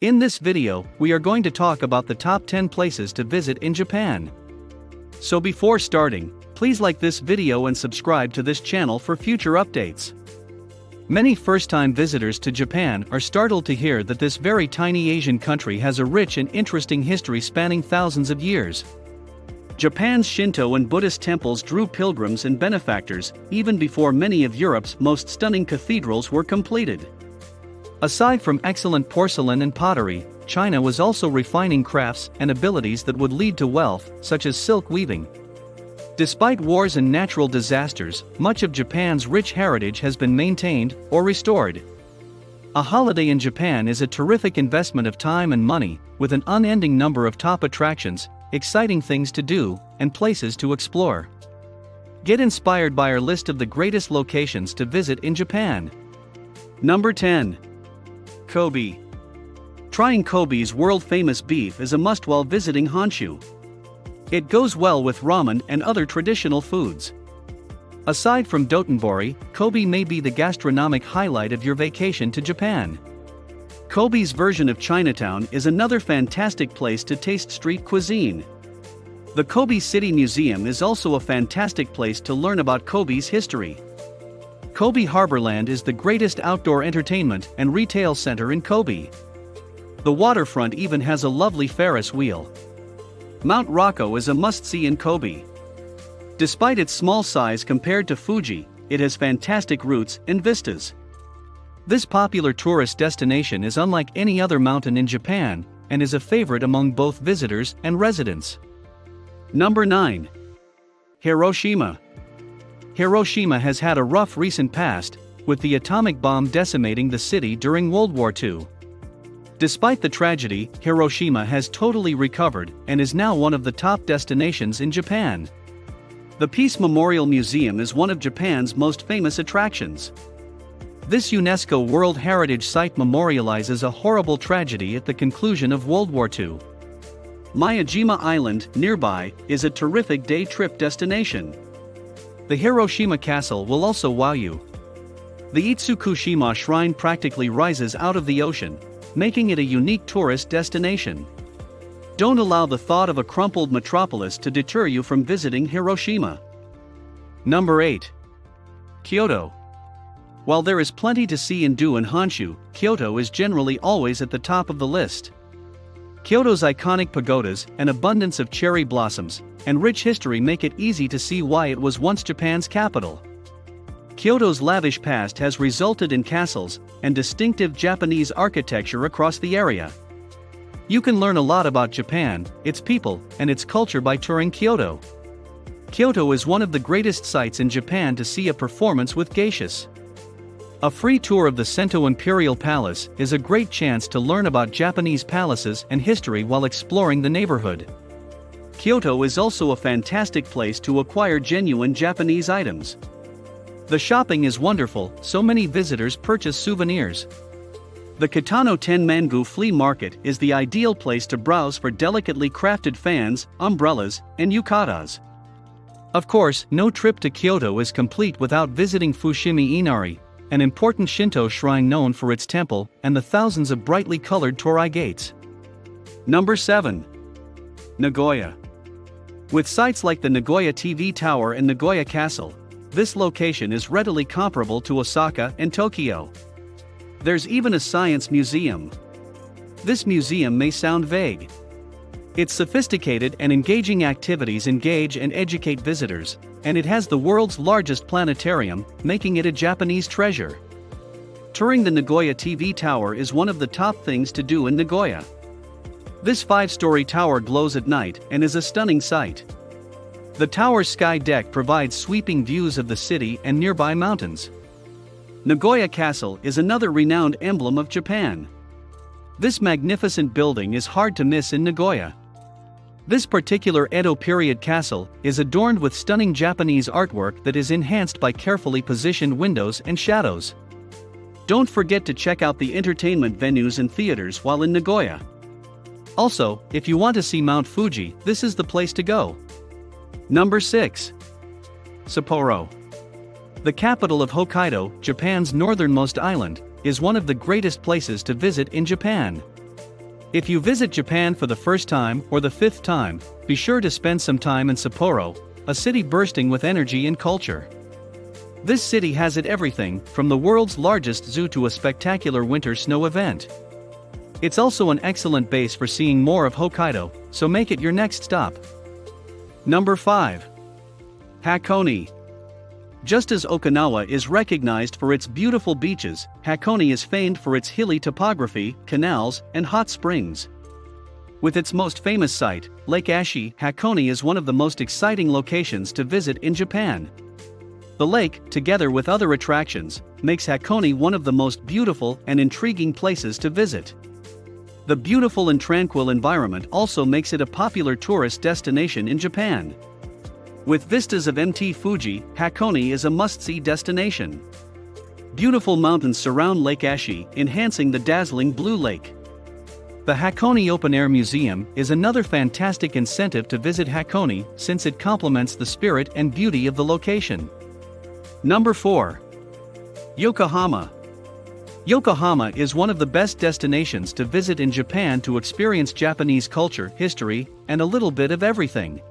In this video, we are going to talk about the top 10 places to visit in Japan. So before starting, please like this video and subscribe to this channel for future updates. Many first-time visitors to Japan are startled to hear that this very tiny Asian country has a rich and interesting history spanning thousands of years. Japan's Shinto and Buddhist temples drew pilgrims and benefactors even before many of Europe's most stunning cathedrals were completed. Aside from excellent porcelain and pottery, China was also refining crafts and abilities that would lead to wealth, such as silk weaving. Despite wars and natural disasters, much of Japan's rich heritage has been maintained or restored. A holiday in Japan is a terrific investment of time and money, with an unending number of top attractions, exciting things to do, and places to explore. Get inspired by our list of the greatest locations to visit in Japan. Number 10. Kobe. Trying Kobe's world-famous beef is a must while visiting Honshu. It goes well with ramen and other traditional foods. Aside from Dotonbori, Kobe may be the gastronomic highlight of your vacation to Japan. Kobe's version of Chinatown is another fantastic place to taste street cuisine. The Kobe City Museum is also a fantastic place to learn about Kobe's history. Kobe Harborland is the greatest outdoor entertainment and retail center in Kobe. The waterfront even has a lovely Ferris wheel. Mount Rokko is a must-see in Kobe. Despite its small size compared to Fuji, it has fantastic routes and vistas. This popular tourist destination is unlike any other mountain in Japan, and is a favorite among both visitors and residents. Number 9. Hiroshima. Hiroshima has had a rough recent past, with the atomic bomb decimating the city during World War II. Despite the tragedy, Hiroshima has totally recovered and is now one of the top destinations in Japan. The Peace Memorial Museum is one of Japan's most famous attractions. This UNESCO World Heritage Site memorializes a horrible tragedy at the conclusion of World War II. Miyajima Island, nearby, is a terrific day trip destination. The Hiroshima Castle will also wow you. The Itsukushima Shrine practically rises out of the ocean, making it a unique tourist destination. Don't allow the thought of a crumpled metropolis to deter you from visiting Hiroshima. Number 8. Kyoto. While there is plenty to see and do in Honshu, Kyoto is generally always at the top of the list. Kyoto's iconic pagodas, an abundance of cherry blossoms, and rich history make it easy to see why it was once Japan's capital. Kyoto's lavish past has resulted in castles and distinctive Japanese architecture across the area. You can learn a lot about Japan, its people, and its culture by touring Kyoto. Kyoto is one of the greatest sites in Japan to see a performance with geishas. A free tour of the Sento Imperial Palace is a great chance to learn about Japanese palaces and history while exploring the neighborhood. Kyoto is also a fantastic place to acquire genuine Japanese items. The shopping is wonderful, so many visitors purchase souvenirs. The Kitano Tenmangu Flea Market is the ideal place to browse for delicately crafted fans, umbrellas, and yukatas. Of course, no trip to Kyoto is complete without visiting Fushimi Inari, an important Shinto shrine known for its temple and the thousands of brightly colored torii gates. Number 7. Nagoya. With sites like the Nagoya TV Tower and Nagoya Castle, this location is readily comparable to Osaka and Tokyo. There's even a science museum. This museum may sound vague. Its sophisticated and engaging activities engage and educate visitors, and it has the world's largest planetarium, making it a Japanese treasure. Touring the Nagoya TV Tower is one of the top things to do in Nagoya. This 5-story tower glows at night and is a stunning sight. The tower's sky deck provides sweeping views of the city and nearby mountains. Nagoya Castle is another renowned emblem of Japan. This magnificent building is hard to miss in Nagoya. This particular Edo period castle is adorned with stunning Japanese artwork that is enhanced by carefully positioned windows and shadows. Don't forget to check out the entertainment venues and theaters while in Nagoya. Also, if you want to see Mount Fuji, this is the place to go. Number 6. Sapporo. The capital of Hokkaido, Japan's northernmost island, is one of the greatest places to visit in Japan. If you visit Japan for the first time or the fifth time, be sure to spend some time in Sapporo, a city bursting with energy and culture. This city has it everything, from the world's largest zoo to a spectacular winter snow event. It's also an excellent base for seeing more of Hokkaido, so make it your next stop. Number 5. Hakone. Just as Okinawa is recognized for its beautiful beaches, Hakone is famed for its hilly topography, canals, and hot springs. With its most famous site, Lake Ashi, Hakone is one of the most exciting locations to visit in Japan. The lake, together with other attractions, makes Hakone one of the most beautiful and intriguing places to visit. The beautiful and tranquil environment also makes it a popular tourist destination in Japan. With vistas of Mt. Fuji, Hakone is a must-see destination. Beautiful mountains surround Lake Ashi, enhancing the dazzling blue lake. The Hakone Open Air Museum is another fantastic incentive to visit Hakone since it complements the spirit and beauty of the location. Number 4. Yokohama. Yokohama is one of the best destinations to visit in Japan to experience Japanese culture, history, and a little bit of everything.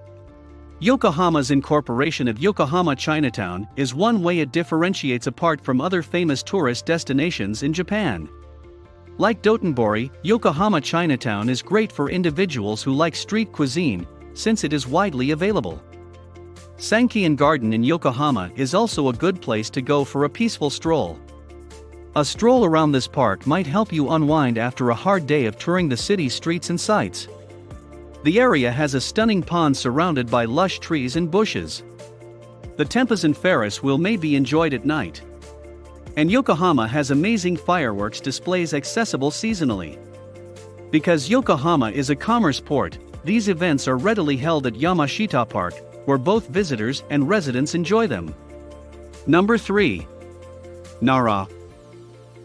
Yokohama's incorporation of Yokohama Chinatown is one way it differentiates apart from other famous tourist destinations in Japan. Like Dotonbori, Yokohama Chinatown is great for individuals who like street cuisine, since it is widely available. Sankian Garden in Yokohama is also a good place to go for a peaceful stroll. A stroll around this park might help you unwind after a hard day of touring the city's streets and sights. The area has a stunning pond surrounded by lush trees and bushes. The temples and Ferris wheel may be enjoyed at night. And Yokohama has amazing fireworks displays accessible seasonally. Because Yokohama is a commerce port, these events are readily held at Yamashita Park, where both visitors and residents enjoy them. Number 3. Nara.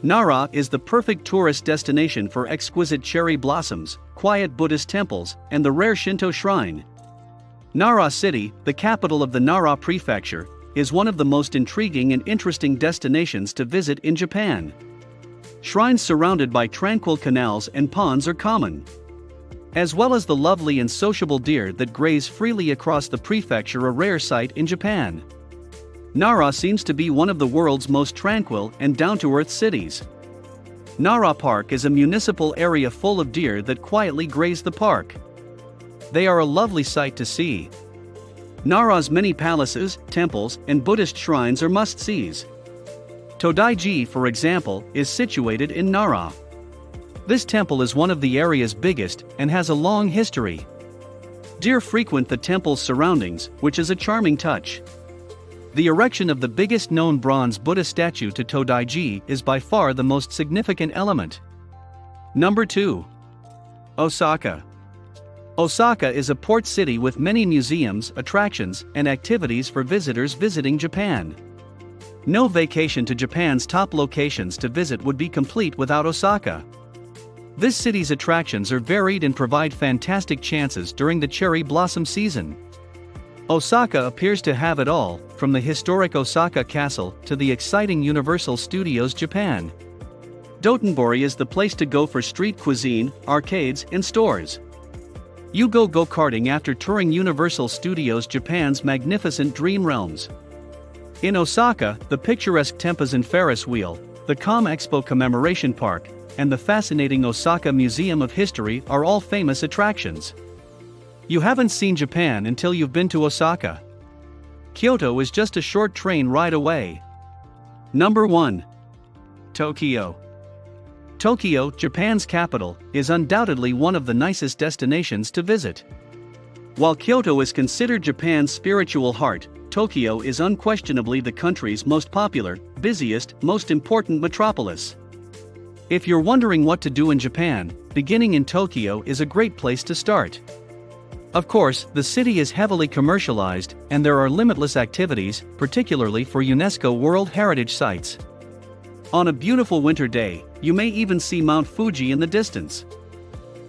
Nara is the perfect tourist destination for exquisite cherry blossoms, quiet Buddhist temples, and the rare Shinto shrine. Nara City, the capital of the Nara Prefecture, is one of the most intriguing and interesting destinations to visit in Japan. Shrines surrounded by tranquil canals and ponds are common, as well as the lovely and sociable deer that graze freely across the prefecture, a rare sight in Japan. Nara seems to be one of the world's most tranquil and down-to-earth cities. Nara Park is a municipal area full of deer that quietly graze the park. They are a lovely sight to see. Nara's many palaces, temples, and Buddhist shrines are must-sees. Todaiji, for example, is situated in Nara. This temple is one of the area's biggest and has a long history. Deer frequent the temple's surroundings, which is a charming touch. The erection of the biggest known bronze Buddha statue to Todaiji is by far the most significant element. Number 2. Osaka. Osaka is a port city with many museums, attractions, and activities for visitors visiting Japan. No vacation to Japan's top locations to visit would be complete without Osaka. This city's attractions are varied and provide fantastic chances during the cherry blossom season. Osaka appears to have it all, from the historic Osaka Castle to the exciting Universal Studios Japan. Dotonbori is the place to go for street cuisine, arcades, and stores. You go go-karting after touring Universal Studios Japan's magnificent dream realms. In Osaka, the picturesque temples and Ferris wheel, the 𝐵 Expo Commemoration Park, and the fascinating Osaka Museum of History are all famous attractions. You haven't seen Japan until you've been to Osaka. Kyoto is just a short train ride away. Number 1. Tokyo. Tokyo, Japan's capital, is undoubtedly one of the nicest destinations to visit. While Kyoto is considered Japan's spiritual heart, Tokyo is unquestionably the country's most popular, busiest, most important metropolis. If you're wondering what to do in Japan, beginning in Tokyo is a great place to start. Of course, the city is heavily commercialized, and there are limitless activities, particularly for UNESCO World Heritage Sites. On a beautiful winter day, you may even see Mount Fuji in the distance.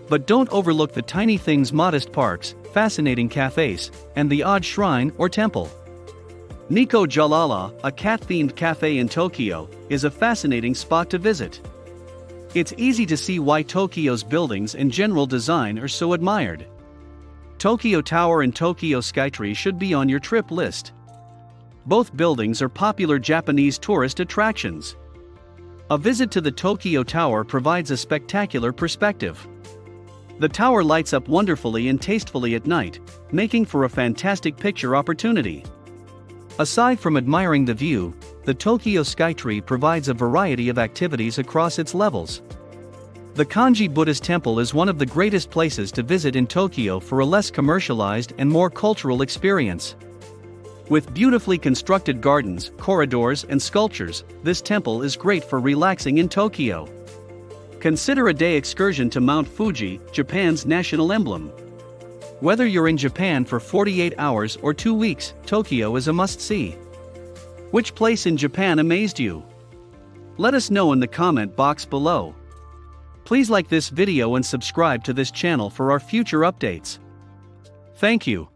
But don't overlook the tiny things, modest parks, fascinating cafes, and the odd shrine or temple. Nikko Jalala, a cat-themed cafe in Tokyo, is a fascinating spot to visit. It's easy to see why Tokyo's buildings and general design are so admired. Tokyo Tower and Tokyo Skytree should be on your trip list. Both buildings are popular Japanese tourist attractions. A visit to the Tokyo Tower provides a spectacular perspective. The tower lights up wonderfully and tastefully at night, making for a fantastic picture opportunity. Aside from admiring the view, the Tokyo Skytree provides a variety of activities across its levels. The Kanji Buddhist Temple is one of the greatest places to visit in Tokyo for a less commercialized and more cultural experience. With beautifully constructed gardens, corridors, and sculptures, this temple is great for relaxing in Tokyo. Consider a day excursion to Mount Fuji, Japan's national emblem. Whether you're in Japan for 48 hours or 2 weeks, Tokyo is a must-see. Which place in Japan amazed you? Let us know in the comment box below. Please like this video and subscribe to this channel for our future updates. Thank you.